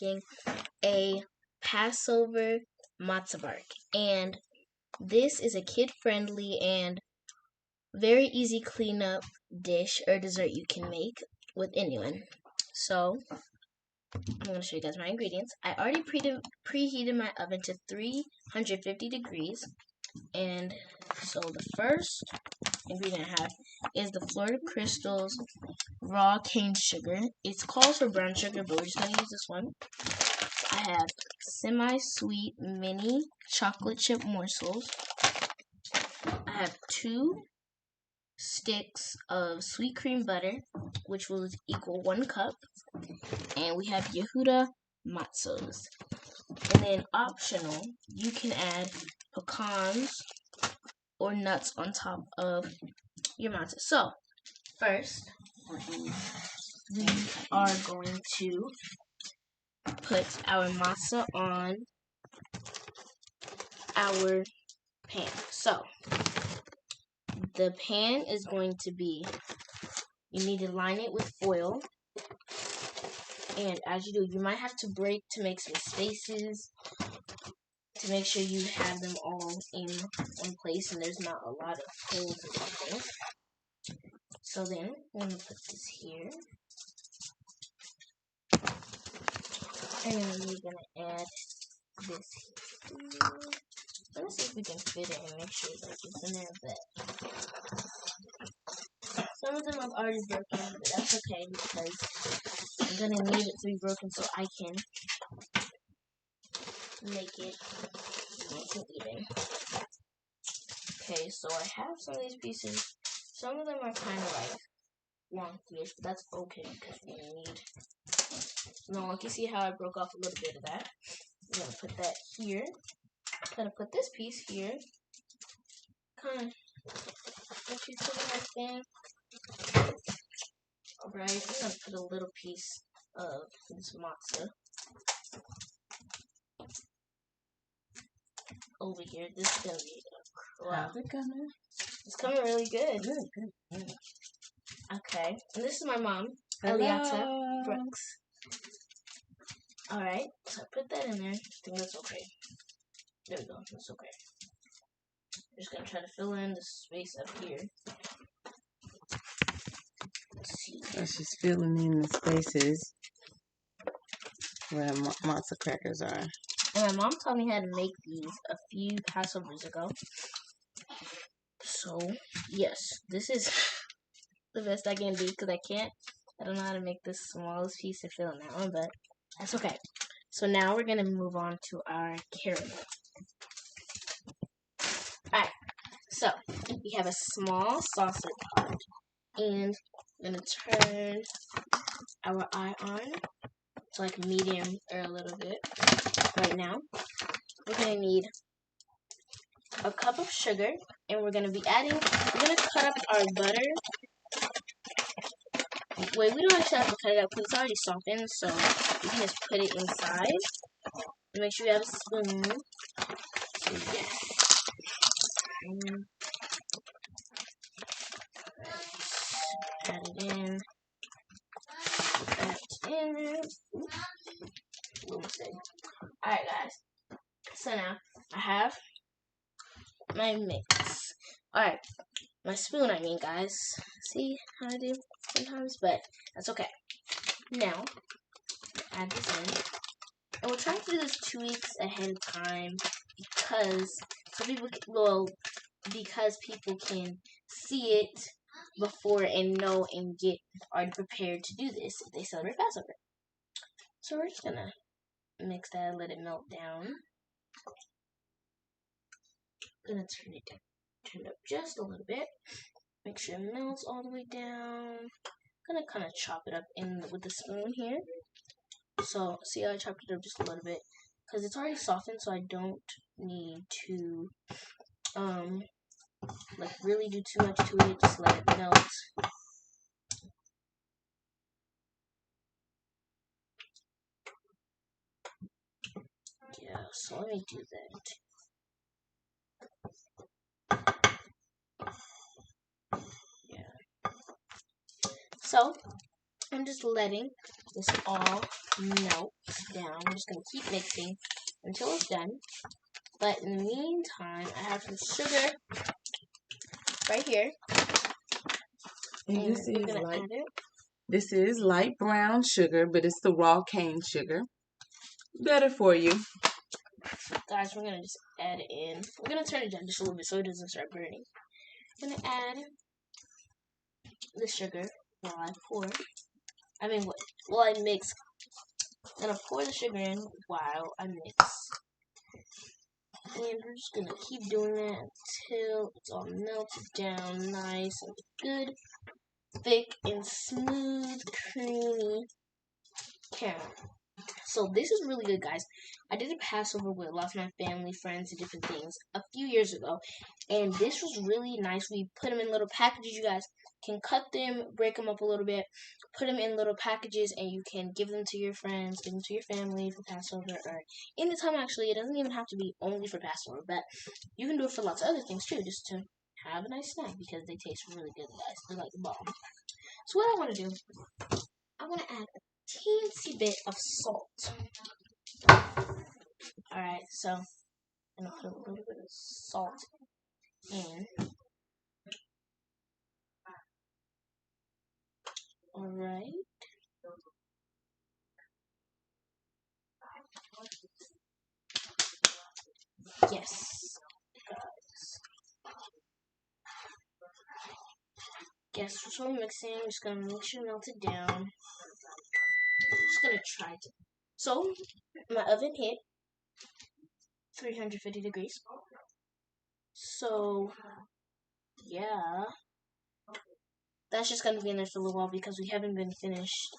making a Passover matza bark, and this is a kid-friendly and very easy cleanup dish or dessert you can make with anyone. So I'm going to show you guys my ingredients. I already preheated my oven to 350 degrees, and so the first ingredient I have is the Florida Crystals raw cane sugar. It's called for brown sugar, but we're just going to use this one. I have semi-sweet mini chocolate chip morsels. I have 2 sticks of sweet cream butter, which will equal 1 cup. And we have Yehuda matzos. And then optional, you can add pecans or nuts on top of your matzo. So, first, we are going to put our matzo on our pan. So, the pan is going to be, you need to line it with foil. And as you do, you might have to break to make some spaces to make sure you have them all in one place and there's not a lot of holes or something. So then, I'm going to put this here. And then we're going to add this here. Let's see if we can fit it and make sure that it's in there. But some of them I've already broken, but that's okay because I'm going to need it to be broken so I can make it nice and even. Okay, so I have some of these pieces. Some of them are kind of like wonky-ish, but that's okay because we need. No, you can see how I broke off a little bit of that. I'm gonna put that here. I'm gonna put this piece here. Kind of. What you put in like that? All right. I'm gonna put a little piece of this matza over here. This is gonna be wow. It's coming really good. Good. Okay, and this is my mom, Eliata Brooks. Alright, so I put that in there. I think that's okay. There we go, that's okay. I'm just gonna try to fill in the space up here. Let's see. So she's filling in the spaces where matzo crackers are. And my mom taught me how to make these a few Passovers ago. So, yes, this is the best I can do because I don't know how to make this smallest piece to fill in that one, but that's okay. So now we're going to move on to our caramel. Alright, so we have a small saucer pot, and I'm going to turn our eye on to like medium or a little bit. Right now, we're going to need a cup of sugar, and we're going to cut up our butter. Wait, we don't actually have to cut it up because it's already softened, so you can just put it inside. And make sure you have a spoon. So, yes. Add it in. Add it in there. Alright, guys. So now, I have my mix. Alright. My spoon, I mean, guys. See how I do sometimes? But that's okay. Now, add this in. And we're trying to do this 2 weeks ahead of time because people can see it before and know and get already prepared to do this if they celebrate Passover. So we're just gonna mix that and let it melt down. I'm gonna turn it up just a little bit. Make sure it melts all the way down. I'm gonna kind of chop it up with the spoon here. So see how I chopped it up just a little bit because it's already softened, so I don't need to like really do too much to it. Just let it melt. Yeah, so let me do that. Yeah. So I'm just letting this all melts down. I'm just gonna keep mixing until it's done. But in the meantime, I have some sugar right here. And this is light brown sugar, but it's the raw cane sugar. Better for you. Guys, we're gonna just add it in. We're gonna turn it down just a little bit so it doesn't start burning. I'm gonna add the sugar while I mix. I'm gonna pour the sugar in while I mix. And we're just gonna keep doing that until it's all melted down nice and good, thick and smooth, creamy caramel. So this is really good, guys. I did a Passover with lots of my family, friends, and different things a few years ago, and this was really nice. We put them in little packages. You guys can cut them, break them up a little bit, put them in little packages, and you can give them to your friends, give them to your family for Passover, or anytime. Actually, it doesn't even have to be only for Passover, but you can do it for lots of other things too, just to have a nice snack because they taste really good, guys. They're like the bomb. So what I want to do, I want to add a teensy bit of salt. Alright, so I'm going to put a little bit of salt in. Alright. Yes, guys. Yes, so we're mixing. I'm just going to make sure it melted down. I'm just going to try to. So, my oven hit 350 degrees. So, yeah. That's just going to be in there for a little while because we haven't been finished.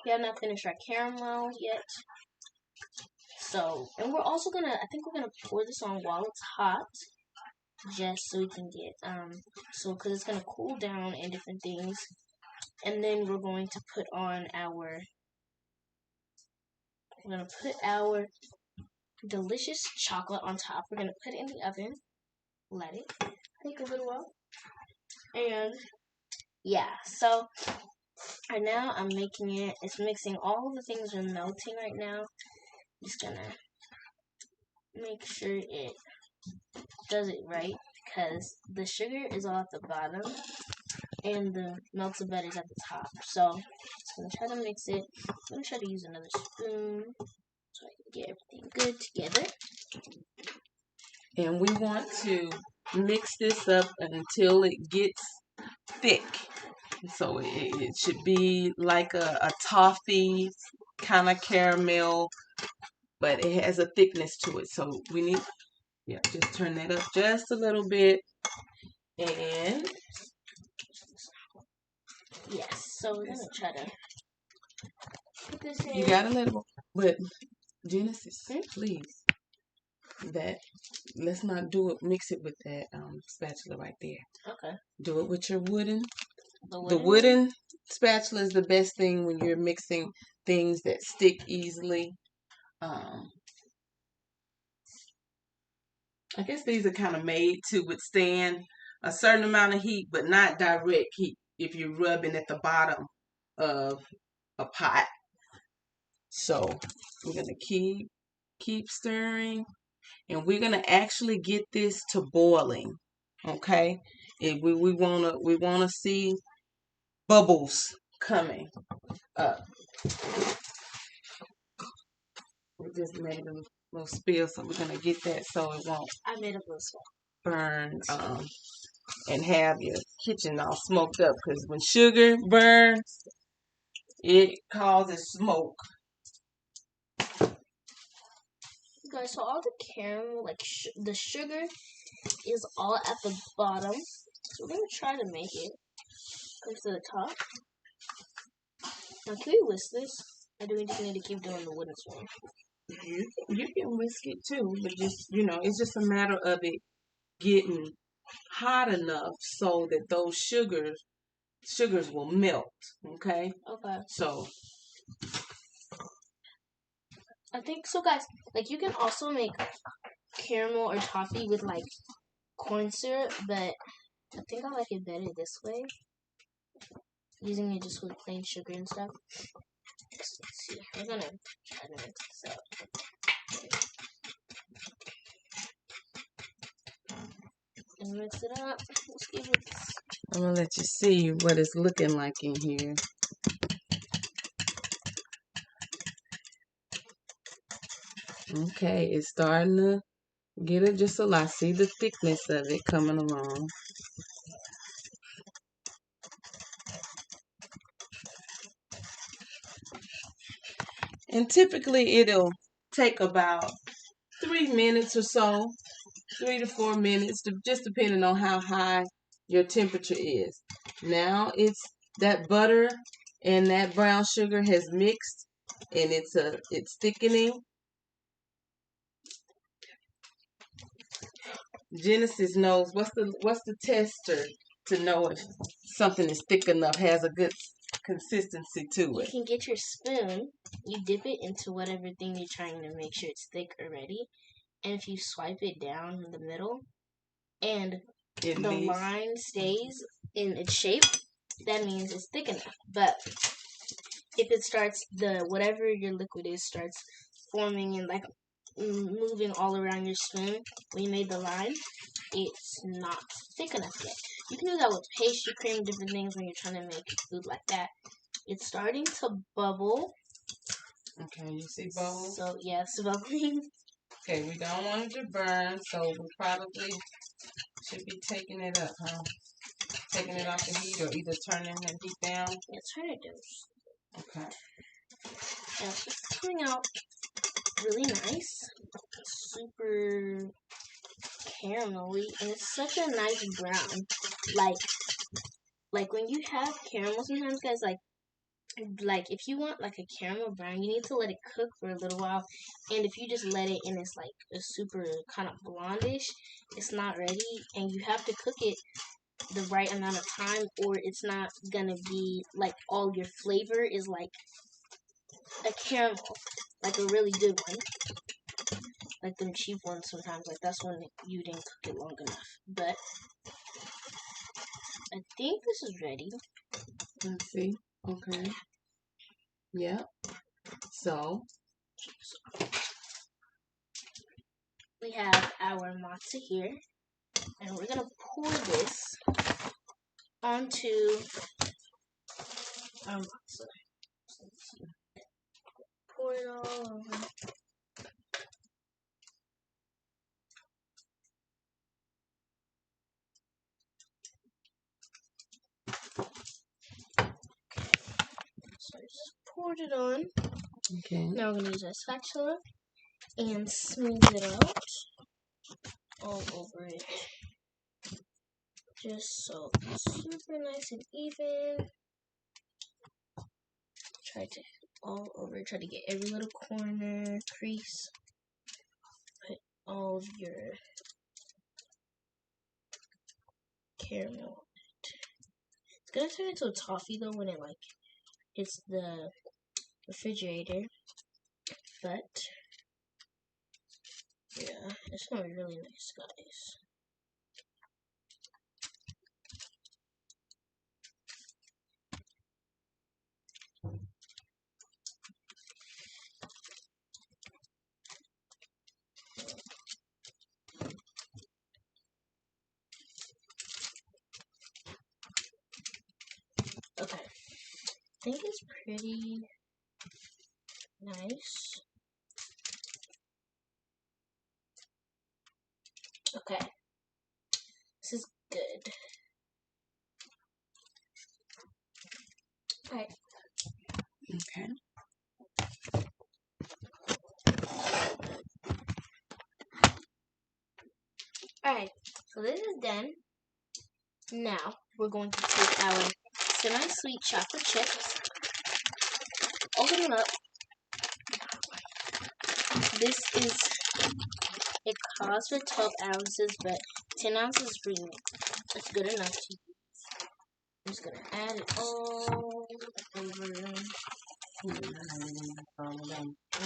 We have not finished our caramel yet. So, and we're also gonna, I think we're gonna pour this on while it's hot. Just so we can get, because it's gonna cool down and different things. And then we're going to put on our delicious chocolate on top. We're going to put it in the oven, let it take a little while. And yeah, so right now I'm making it. It's mixing. All the things are melting right now. I'm just going to make sure it does it right because the sugar is all at the bottom and the matzo butter is at the top. So I'm just going to try to mix it. I'm going to try to use another spoon so I can get everything good together. And we want to mix this up until it gets thick. So it should be like a toffee kind of caramel, but it has a thickness to it. So we need, just turn that up just a little bit. And yes, so we're going to try to put this in. You got a little, but Genesis, please. Let's not do it. Mix it with that spatula right there. Okay. Do it with your wooden. The wooden spatula is the best thing when you're mixing things that stick easily. I guess these are kind of made to withstand a certain amount of heat, but not direct heat if you're rubbing at the bottom of a pot. So we're going to keep stirring, and we're going to actually get this to boiling. Okay? We want to see bubbles coming up. We just made a little spill, so we're going to get that so it won't burn and have your kitchen all smoked up, because when sugar burns, it causes smoke. Guys, so all the caramel, like the sugar, is all at the bottom. So we're going to try to make it come to the top. Now, can we whisk this? Or do we just need to keep doing the wooden spoon? You can whisk it too, but just, it's just a matter of it getting hot enough so that those sugars will melt. Okay? Okay. So I think so, guys. Like, you can also make caramel or toffee with like corn syrup, but I think I like it better this way, using it just with plain sugar and stuff. see. We're gonna try to mix this up. And mix it up. Let's give it. I'm gonna let you see what it's looking like in here. Okay, it's starting to get it just a lot. See the thickness of it coming along. And typically it'll take about 3 minutes or so, 3 to 4 minutes, just depending on how high your temperature is. Now it's that butter and that brown sugar has mixed, and it's thickening. Genesis knows what's the tester to know if something is thick enough, has a good consistency to You it. can get your spoon, you dip it into whatever thing you're trying to make sure it's thick already, and if you swipe it down in the middle and the line stays in its shape, that means it's thick enough. But if it starts, whatever your liquid is starts forming and like moving all around your spoon when you made the line, it's not thick enough yet. You can do that with pastry cream, different things when you're trying to make food like that. It's starting to bubble. Okay, you see bubbles? So, yeah, it's bubbling. Okay, we don't want it to burn, so we probably should be taking it up, huh? Taking it off the heat, or either turning the heat down? Yeah, turn it down. Okay. Yeah, it's coming out really nice. Super caramelly, and it's such a nice brown. Like when you have caramel sometimes, guys, like if you want like a caramel brown, you need to let it cook for a little while, and if you just let it and it's like a super kind of blondish, it's not ready, and you have to cook it the right amount of time, or it's not gonna be like all your flavor is like a caramel, like a really good one, like them cheap ones sometimes, like that's when you didn't cook it long enough. But I think this is ready. Let's see. Okay. Yeah. So we have our matzo here, and we're gonna pour this onto our matzo. Pour it all over. So I just poured it on. okay. Now we're gonna use our spatula and smooth it out all over it. Just so it's super nice and even. Try to all over. Try to get every little corner, crease. Put all of your caramel on it. It's gonna turn into a toffee though when it like hits the refrigerator. But yeah, it's gonna be really nice, guys. Okay, I think it's pretty nice. Okay, this is good. Alright. Okay. Alright, so this is done. Now, we're going to take our semi-sweet chocolate chips, open them up. This is, it calls for 12 ounces, but 10 ounces is pretty, it's good enough to use. I'm just going to add it all over.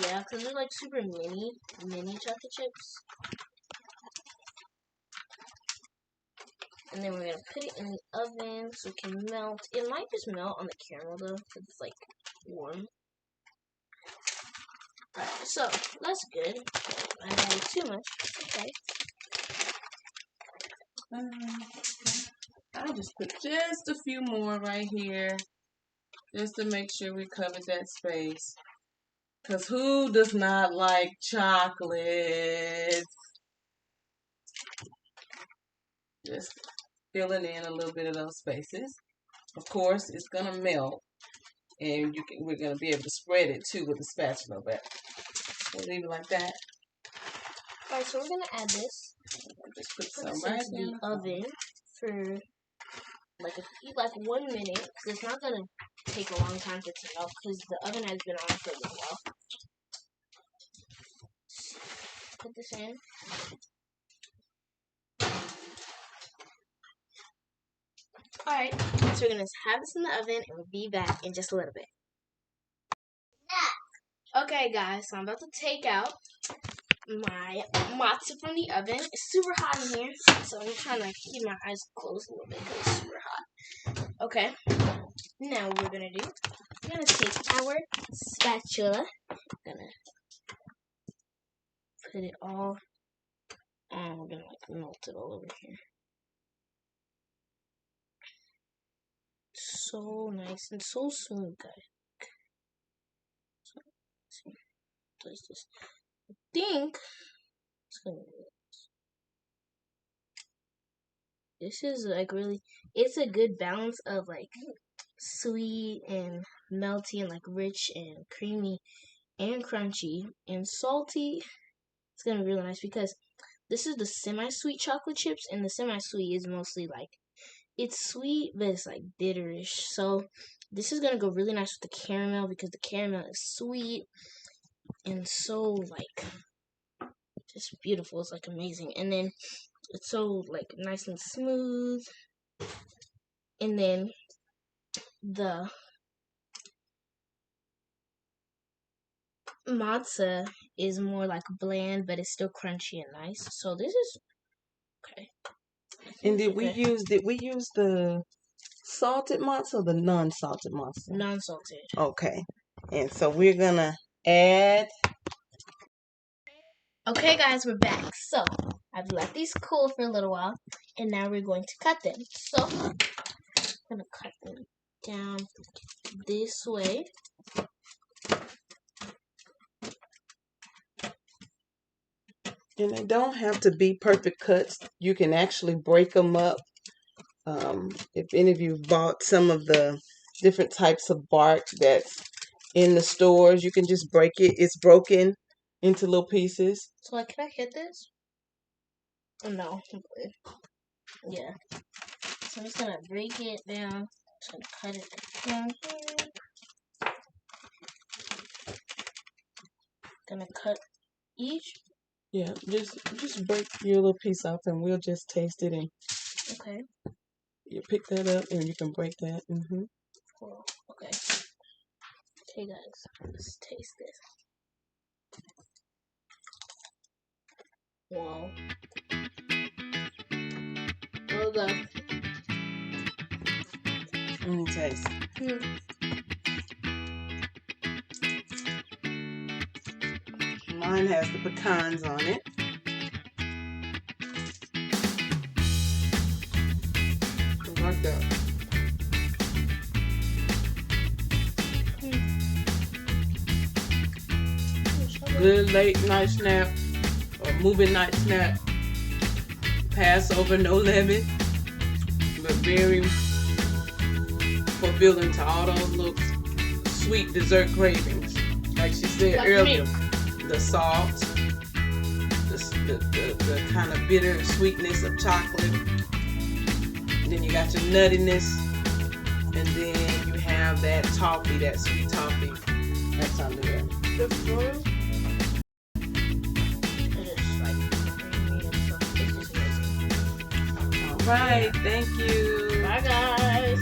Yeah, because they're like super mini chocolate chips. And then we're going to put it in the oven so it can melt. It might just melt on the caramel though, because it's like warm. Alright, so that's good. I added too much. Okay. I'll just put just a few more right here, just to make sure we covered that space. Because who does not like chocolate? Just filling in a little bit of those spaces. Of course, it's going to melt. And we're going to be able to spread it too with the spatula. But we'll leave it like that. Alright, so we're going to add this. Just put some right in the oven for like 1 minute. Because it's not going to take a long time to melt. Because the oven has been on for a little while. Put this in. Alright, so we're going to have this in the oven and we'll be back in just a little bit. Okay guys, so I'm about to take out my matzo from the oven. It's super hot in here, so I'm trying to keep my eyes closed a little bit because it's super hot. Okay, now what we're going to do, we're going to take our spatula, we're going to put it all on, we're going to melt it all over here. So nice and so smooth, guys. So, let's see. Does this? I think it's gonna be this is like really. It's a good balance of like sweet and melty and like rich and creamy and crunchy and salty. It's gonna be really nice because this is the semi-sweet chocolate chips, and the semi-sweet is mostly like. It's sweet, but it's like bitterish. So this is gonna go really nice with the caramel because the caramel is sweet and so like just beautiful. It's like amazing, and then it's so like nice and smooth. And then the matza is more like bland, but it's still crunchy and nice. So this is okay. And did we use the salted matzo or the non-salted matzo? Non-salted. Okay. And so we're gonna add. Okay guys, we're back. So I've let these cool for a little while, and now we're going to cut them. So I'm gonna cut them down this way. And they don't have to be perfect cuts. You can actually break them up. If any of you bought some of the different types of bark that's in the stores, you can just break it. It's broken into little pieces. So like, can I hit this? Oh, no. Yeah. So I'm just gonna break it down. Just gonna cut it down here. Gonna cut each. Yeah, just break your little piece off and we'll just taste it. And okay. You pick that up and you can break that. Mm-hmm. Cool. Okay. Okay, guys, let's taste this. Wow. Well done. Let me taste. Mine has the pecans on it. Like that. Good late night snack or movie night snack. Passover, no leaven, but very fulfilling to all those little sweet dessert cravings. Like she said earlier, the salt, the kind of bitter sweetness of chocolate. And then you got your nuttiness, and then you have that toffee, that sweet toffee. That's under there. The fruit is like creamy and stuff. It's just amazing. All right, thank you. Bye, guys.